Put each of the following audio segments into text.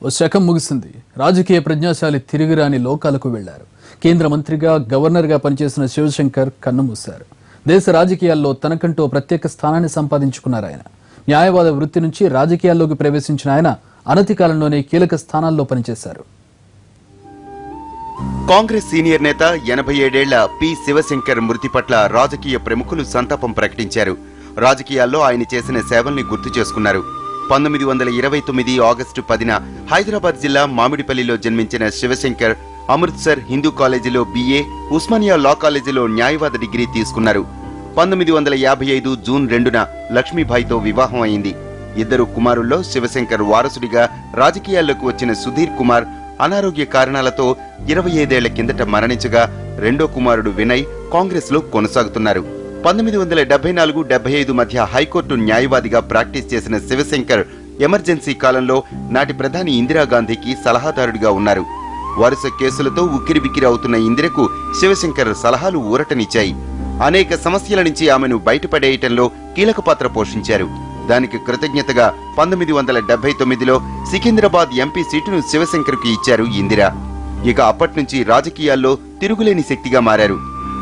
ఓ శకం ముగిసింది. రాజకీయ ప్రజ్ఞాశాలి తిరిగిరాని లోకాలకు వెళ్లారు. కేంద్ర మంత్రిగా గవర్నర్గా పనిచేసిన శివశంకర్ కన్నుమూశారు. దేశ రాజకీయాల్లో తనకంటూ ప్రత్యేక స్థానాన్ని సంపాదించుకున్నారు. ఆయన న్యాయవాద వృత్తి నుంచి రాజకీయాల్లోకి ప్రవేశించిన ఆయన అనతి కాలంలోనే కీలక స్థానాల్లో పనిచేశారు. కాంగ్రెస్ సీనియర్ నేత 87 ఏళ్ల పి శివశంకర్ మృతి పట్ల రాజకీయ ప్రముఖులు సంతాపం ప్రకటించారు. రాజకీయాల్లో ఆయన చేసిన సేవల్ని గుర్తు చేసుకున్నారు. 1929 ఆగస్టు 10న హైదరాబాద్ జిల్లా మామిడిపల్లిలో జన్మించిన శివశంకర్ అమృత్సర్ హిందూ కాలేజీలో BA, ఉస్మానియా లా కాలేజీలో న్యాయవాద డిగ్రీ తీసుకున్నారు. 1955 జూన్ 2న లక్ష్మీబాయితో వివాహం అయింది. ఇద్దరు కుమారుల్లో శివశంకర్ వారసుడిగా రాజకీయాల్లోకి వచ్చిన సుధీర్ కుమార్ అనారోగ్య కారణాలతో 25 ఏళ్ల కిందట మరణించగా రెండో కుమారుడు వినయ్ కాంగ్రెస్ లో కొనసాగుతున్నారు. 1974-75 మధ్య హైకోర్టు న్యాయవాదిగా ప్రాక్టీస్ చేసిన శివశంకర్ ఎమర్జెన్సీ కాలంలో నాటి ప్రధాని ఇందిరాగాంధీకి సలహాదారుడిగా ఉన్నారు. వరుస కేసులతో ఉక్కిరిబిక్కిరి అవుతున్న ఇందిరకు శివశంకర్ సలహాలు ఊరటనిచ్చాయి. అనేక సమస్యల నుంచి ఆమెను బయటపడేయటంలో కీలక పాత్ర పోషించారు. దానికి కృతజ్ఞతగా 1979లో సికింద్రాబాద్ ఎంపీ సీటును శివశంకర్కు ఇచ్చారు ఇందిరా. ఇక అప్పట్నుంచి రాజకీయాల్లో తిరుగులేని శక్తిగా మారారు.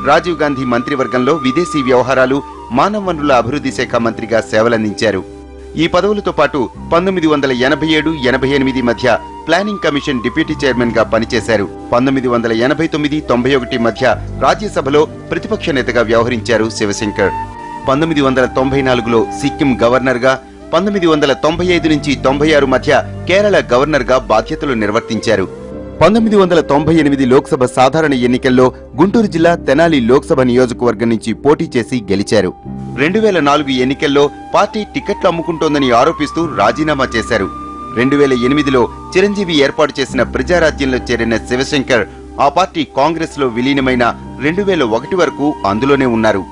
రాజీవ్ గాంధీ మంత్రివర్గంలో విదేశీ వ్యవహారాలు, మానవ వనరుల అభివృద్ధి శాఖ మంత్రిగా సేవలందించారు. ఈ పదవులతో పాటు 1987-88 మధ్య ప్లానింగ్ కమిషన్ డిప్యూటీ చైర్మన్ గా పనిచేశారు. 1989-91 మధ్య రాజ్యసభలో ప్రతిపక్ష నేతగా వ్యవహరించారు శివశంకర్. 1994లో సిక్కిం గవర్నర్ గా, 1995 నుంచి 96 మధ్య కేరళ గవర్నర్ గా బాధ్యతలు నిర్వర్తించారు. 1998 లోక్సభ సాధారణ ఎన్నికల్లో గుంటూరు జిల్లా తెనాలి లోక్సభ నియోజకవర్గం నుంచి పోటీ చేసి గెలిచారు. 2004 ఎన్నికల్లో పార్టీ టికెట్లు అమ్ముకుంటోందని ఆరోపిస్తూ రాజీనామా చేశారు. 2008లో చిరంజీవి ఏర్పాటు చేసిన ప్రజారాజ్యంలో చేరిన శివశంకర్ ఆ పార్టీ కాంగ్రెస్ లో విలీనమైన 2001 వరకు అందులోనే ఉన్నారు.